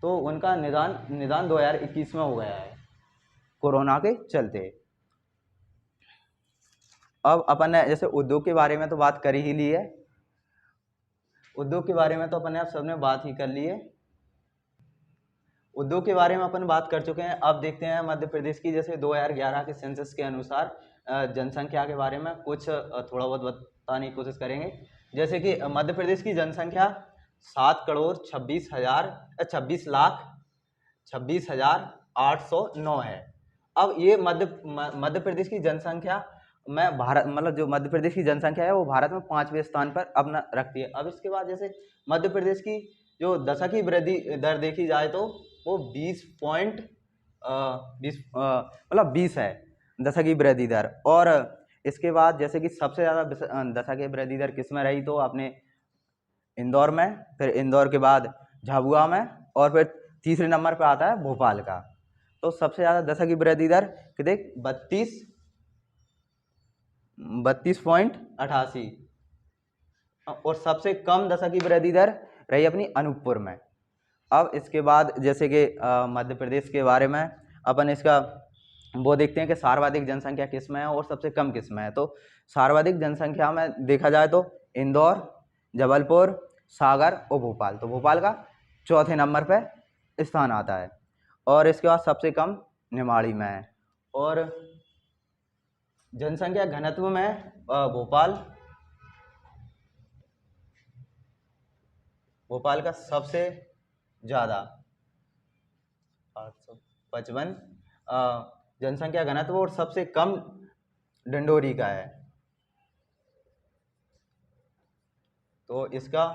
तो उनका निदान 2021 में हो गया है कोरोना के चलते। अब अपन ने जैसे उद्योग के बारे में तो बात कर ही ली है, उद्योग के बारे में तो अपन ने सबने बात ही कर ली है। उद्योग के बारे में अपन बात कर चुके हैं। अब देखते हैं मध्य प्रदेश की जैसे 2011 के सेंसस के अनुसार जनसंख्या के बारे में कुछ थोड़ा बहुत बताने की कोशिश करेंगे। जैसे कि मध्य प्रदेश की जनसंख्या 7,26,809 है। अब ये मध्य प्रदेश की जनसंख्या में भारत मतलब जो मध्य प्रदेश की जनसंख्या है वो भारत में 5वें स्थान पर अपना रखती है। अब इसके बाद जैसे मध्य प्रदेश की जो दशक की वृद्धि दर देखी जाए तो वो 20 है दशक की वृद्धि दर। और इसके बाद जैसे कि सबसे ज़्यादा दशक की वृद्धि दर किस में रही? तो अपने इंदौर में, फिर इंदौर के बाद झाबुआ में, और फिर तीसरे नंबर पर आता है भोपाल का। तो सबसे ज़्यादा दशक की वृद्धि दर देख 32.88, और सबसे कम दशक की वृद्धि दर रही अपनी अनूपपुर में। अब इसके बाद जैसे कि मध्य प्रदेश के बारे में अपन इसका वो देखते हैं कि सर्वाधिक जनसंख्या किस में है और सबसे कम किस में है। तो सर्वाधिक जनसंख्या में देखा जाए तो इंदौर, जबलपुर, सागर और भोपाल। तो भोपाल का चौथे नंबर पे स्थान आता है और इसके बाद सबसे कम निमाड़ी में है। और जनसंख्या घनत्व में भोपाल का सबसे ज़्यादा 855 जनसंख्या घनत्व और सबसे कम डिंडोरी का है। तो इसका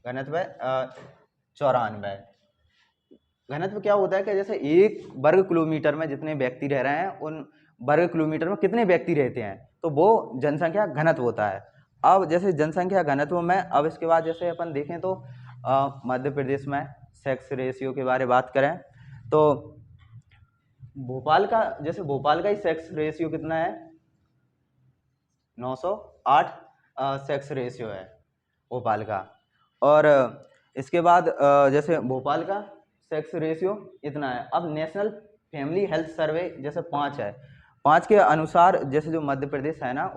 घनत्व है 94। घनत्व क्या होता है कि जैसे 1 वर्ग किलोमीटर में जितने व्यक्ति रह रहे हैं उन वर्ग किलोमीटर में कितने व्यक्ति रहते हैं, तो वो जनसंख्या घनत्व होता है। अब जैसे जनसंख्या घनत्व में अब इसके बाद जैसे अपन देखें तो मध्य प्रदेश में सेक्स रेशियो के बारे में बात करें तो भोपाल का ही सेक्स रेशियो कितना है, 908 सेक्स रेशियो है भोपाल का। और इसके बाद जैसे भोपाल का सेक्स रेशियो इतना है। अब नेशनल फैमिली हेल्थ सर्वे जैसे 5 है, 5 के अनुसार जैसे जो मध्य प्रदेश है ना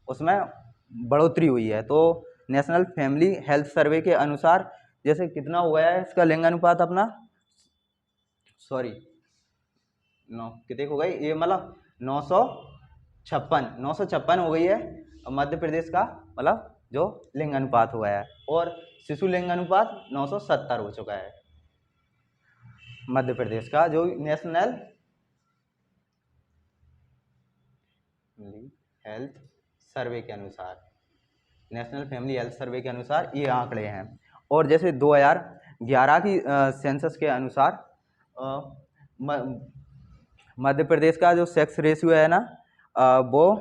उसमें बढ़ोतरी हुई है। तो नेशनल फैमिली हेल्थ सर्वे के अनुसार जैसे कितना हुआ है इसका लिंगानुपात अपना कितने हो गई ये, मतलब 956 हो गई है मध्य प्रदेश का, मतलब जो लिंगानुपात हुआ है। और शिशु लिंगानुपात 970 हो चुका है मध्य प्रदेश का, जो नेशनल हेल्थ सर्वे के अनुसार, नेशनल फैमिली हेल्थ सर्वे के अनुसार ये आंकड़े हैं। और जैसे 2011 की सेंसस के अनुसार मध्य प्रदेश का जो सेक्स रेशियो है ना वो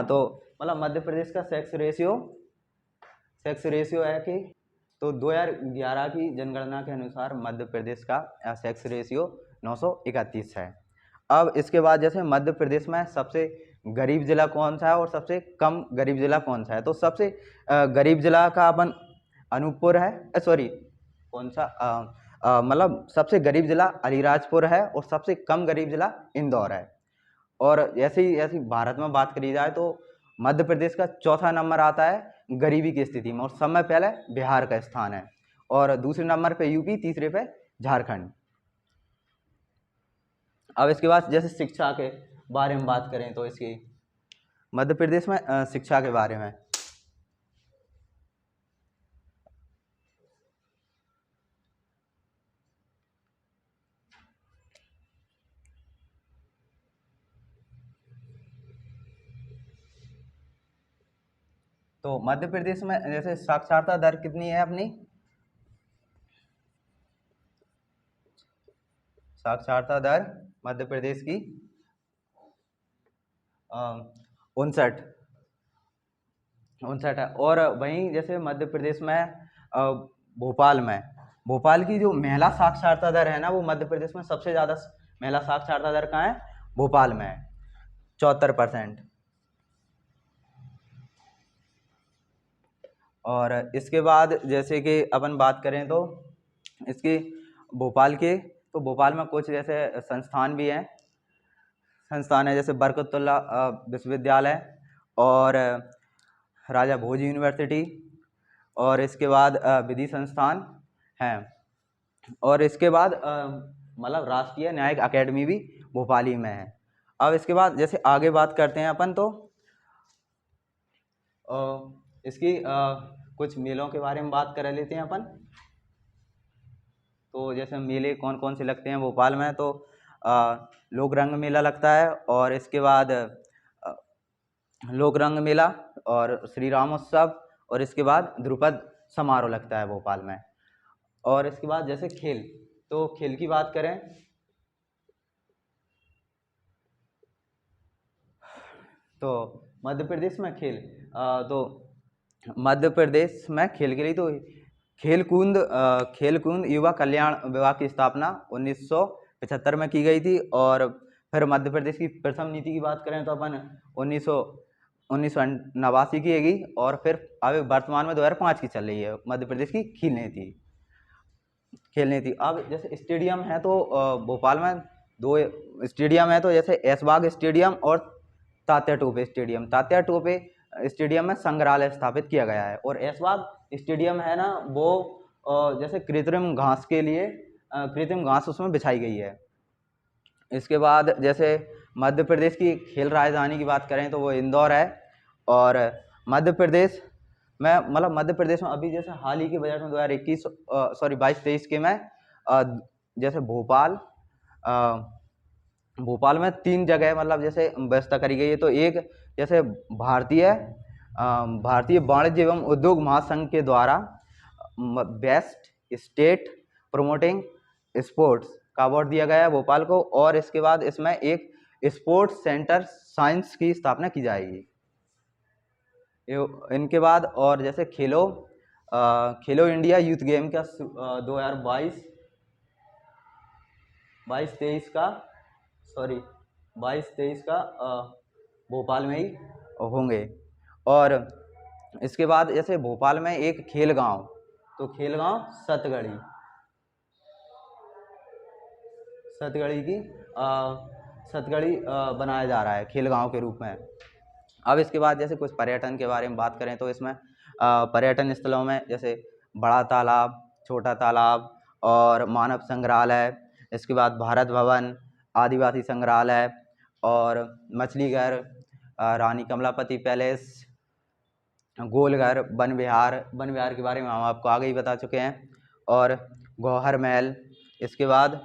तो मतलब मध्य प्रदेश का सेक्स रेशियो है कि तो 2011 की जनगणना के अनुसार मध्य प्रदेश का सेक्स रेशियो 931 है। अब इसके बाद जैसे मध्य प्रदेश में सबसे गरीब जिला कौन सा है और सबसे कम गरीब जिला कौन सा है, तो सबसे गरीब जिला का अपन अनूपपुर है, मतलब सबसे गरीब जिला अलीराजपुर है और सबसे कम गरीब जिला इंदौर है। और ऐसी भारत में बात करी जाए तो मध्य प्रदेश का चौथा नंबर आता है गरीबी की स्थिति में और सब में पहले बिहार का स्थान है और दूसरे नंबर पे यूपी, तीसरे पे झारखंड। अब इसके बाद जैसे शिक्षा के बारे में बात करें तो इसकी मध्य प्रदेश में शिक्षा के बारे में तो मध्य प्रदेश में जैसे साक्षरता दर कितनी है अपनी, साक्षरता दर मध्य प्रदेश की 59 है। और वहीं जैसे मध्य प्रदेश में भोपाल की जो महिला साक्षरता दर है ना वो मध्य प्रदेश में सबसे ज़्यादा महिला साक्षरता दर कहाँ है, भोपाल में है 74%। और इसके बाद जैसे कि अपन बात करें तो इसकी भोपाल में कुछ जैसे संस्थान भी हैं, संस्थान है जैसे बरकतुल्ला विश्वविद्यालय और राजा भोज यूनिवर्सिटी और इसके बाद विधि संस्थान हैं। और इसके बाद मतलब राष्ट्रीय न्यायिक अकेडमी भी भोपाल ही में है। अब इसके बाद जैसे आगे बात करते हैं अपन तो इसकी कुछ मेलों के बारे में बात कर लेते हैं अपन। तो जैसे मेले कौन कौन से लगते हैं भोपाल में, तो लोक रंग मेला लगता है और इसके बाद लोक रंग मेला और श्री रामोत्सव और इसके बाद ध्रुपद समारोह लगता है भोपाल में। और इसके बाद जैसे खेल, तो खेल की बात करें तो मध्य प्रदेश में खेल के लिए तो खेलकूद युवा कल्याण विभाग की स्थापना 1975 में की गई थी। और फिर मध्य प्रदेश की प्रथम नीति की बात करें तो अपन 1989 की है और फिर अभी वर्तमान में 2005 की चल रही है मध्य प्रदेश की खेल नीति। खेलनी थी। अब जैसे स्टेडियम है तो भोपाल में 2 स्टेडियम है, तो जैसे ऐशबाग स्टेडियम और तात्या टोपे स्टेडियम। तात्या टोपे स्टेडियम में संग्रहालय स्थापित किया गया है, और ऐशबाग स्टेडियम है ना वो जैसे कृत्रिम घास के लिए कृत्रिम घास उसमें बिछाई गई है। इसके बाद जैसे मध्य प्रदेश की खेल राजधानी की बात करें तो वो इंदौर है। और मध्य प्रदेश में मतलब मध्य प्रदेश में अभी जैसे हाल ही के बजट में 22-23 के में जैसे भोपाल में 3 जगह मतलब जैसे व्यवस्था करी गई है। तो एक जैसे भारतीय वाणिज्य एवं उद्योग महासंघ के द्वारा बेस्ट स्टेट प्रोमोटिंग स्पोर्ट्स का अवार्ड दिया गया है भोपाल को, और इसके बाद इसमें एक स्पोर्ट्स सेंटर साइंस की स्थापना की जाएगी। इनके बाद और जैसे खेलो इंडिया यूथ गेम का 2022-23 का भोपाल में ही होंगे। और इसके बाद जैसे भोपाल में एक खेलगांव, तो खेलगांव सतगढ़ी बनाया जा रहा है खेलगांव के रूप में। अब इसके बाद जैसे कुछ पर्यटन के बारे में बात करें तो इसमें पर्यटन स्थलों में जैसे बड़ा तालाब, छोटा तालाब और मानव संग्रहालय, इसके बाद भारत भवन, आदिवासी संग्रहालय और मछली घर, रानी कमलापति पैलेस, गोलघर, वन विहार के बारे में हम आपको आगे ही बता चुके हैं, और गौहर महल। इसके बाद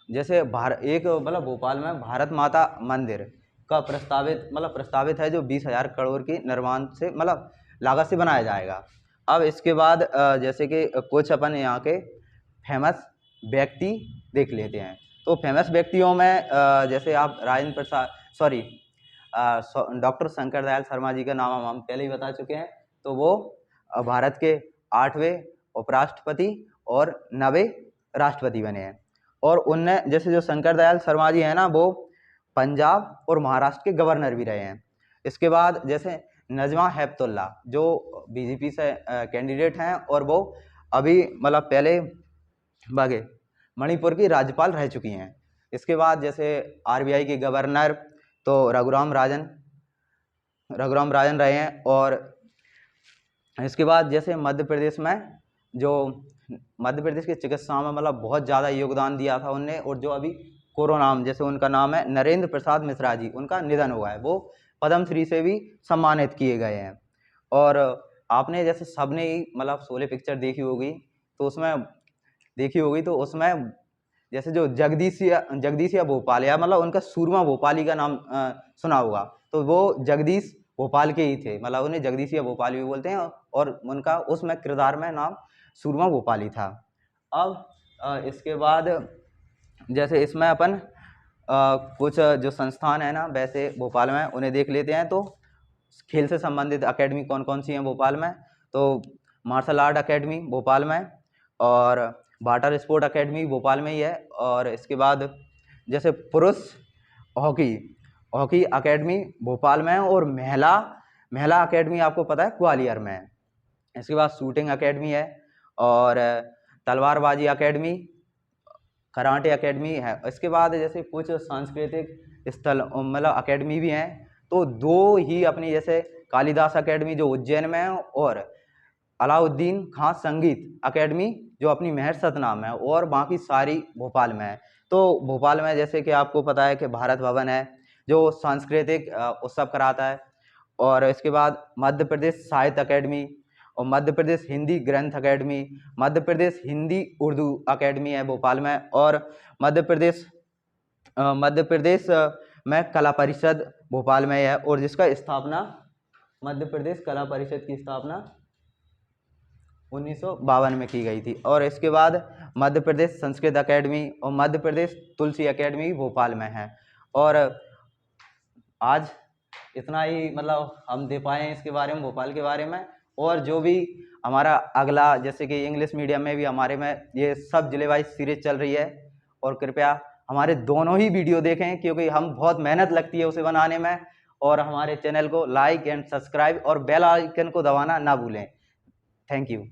जैसे एक मतलब भोपाल में भारत माता मंदिर का प्रस्तावित है जो 20,000 करोड़ की निर्माण से मतलब लागत से बनाया जाएगा। अब इसके बाद जैसे कि कुछ अपन यहाँ के फेमस व्यक्ति देख लेते हैं। तो फेमस व्यक्तियों में जैसे आप डॉक्टर शंकर दयाल शर्मा जी का नाम हम पहले ही बता चुके हैं। तो वो भारत के 8वें उपराष्ट्रपति और 9वें राष्ट्रपति बने हैं। और उनने जैसे जो शंकर दयाल शर्मा जी हैं ना वो पंजाब और महाराष्ट्र के गवर्नर भी रहे हैं। इसके बाद जैसे नजमा हेपतुल्ला जो बीजेपी से कैंडिडेट हैं, और वो अभी मतलब पहले मणिपुर की राज्यपाल रह चुकी हैं। इसके बाद जैसे आरबीआई के गवर्नर तो रघुराम राजन रहे हैं। और इसके बाद जैसे मध्य प्रदेश की चिकित्सा में मतलब बहुत ज़्यादा योगदान दिया था उनने, और जो अभी कोरोना में जैसे उनका नाम है नरेंद्र प्रसाद मिश्रा जी, उनका निधन हुआ है, वो पद्मश्री से भी सम्मानित किए गए हैं। और आपने जैसे सबने ही मतलब शोले पिक्चर देखी होगी तो उसमें जैसे जो जगदीशिया भोपालिया मतलब उनका सूरमा भोपाली का नाम सुना होगा, तो वो जगदीश भोपाल के ही थे, मतलब उन्हें जगदीशिया भोपाली भी बोलते हैं, और उनका उसमें किरदार में नाम सूरमा भोपाली था। अब इसके बाद जैसे इसमें अपन कुछ जो संस्थान है ना वैसे भोपाल में उन्हें देख लेते हैं। तो खेल से संबंधित अकेडमी कौन कौन सी हैं भोपाल में, तो मार्शल आर्ट अकेडमी भोपाल में, और वाटर स्पोर्ट अकेडमी भोपाल में ही है। और इसके बाद जैसे पुरुष हॉकी अकेडमी भोपाल में है, और महिला अकेडमी आपको पता है ग्वालियर में है। इसके बाद शूटिंग अकेडमी है, और तलवारबाजी अकेडमी, कराटे अकेडमी है। इसके बाद जैसे कुछ सांस्कृतिक स्थल मतलब अकेडमी भी हैं, तो 2 ही अपनी जैसे कालिदास अकेडमी जो उज्जैन में है, और अलाउद्दीन खां संगीत अकेडमी जो अपनी मेहर सतनाम है, और बाकी सारी भोपाल में है। तो भोपाल में जैसे कि आपको पता है कि भारत भवन है जो सांस्कृतिक उत्सव कराता है, और इसके बाद मध्य प्रदेश साहित्य अकेडमी, और मध्य प्रदेश हिंदी ग्रंथ अकेडमी, मध्य प्रदेश हिंदी उर्दू अकेडमी है भोपाल में, और मध्य प्रदेश में कला परिषद भोपाल में है, और जिसका स्थापना मध्य प्रदेश कला परिषद की स्थापना 1952 में की गई थी। और इसके बाद मध्य प्रदेश संस्कृत अकेडमी और मध्य प्रदेश तुलसी अकेडमी भोपाल में है। और आज इतना ही मतलब हम दे पाए हैं इसके बारे में, भोपाल के बारे में। और जो भी हमारा अगला जैसे कि इंग्लिश मीडियम में भी हमारे में ये सब जिले वाइज सीरीज चल रही है, और कृपया हमारे दोनों ही वीडियो देखें क्योंकि हम बहुत मेहनत लगती है उसे बनाने में। और हमारे चैनल को लाइक एंड सब्सक्राइब और बेल आइकन को दबाना ना भूलें। Thank you.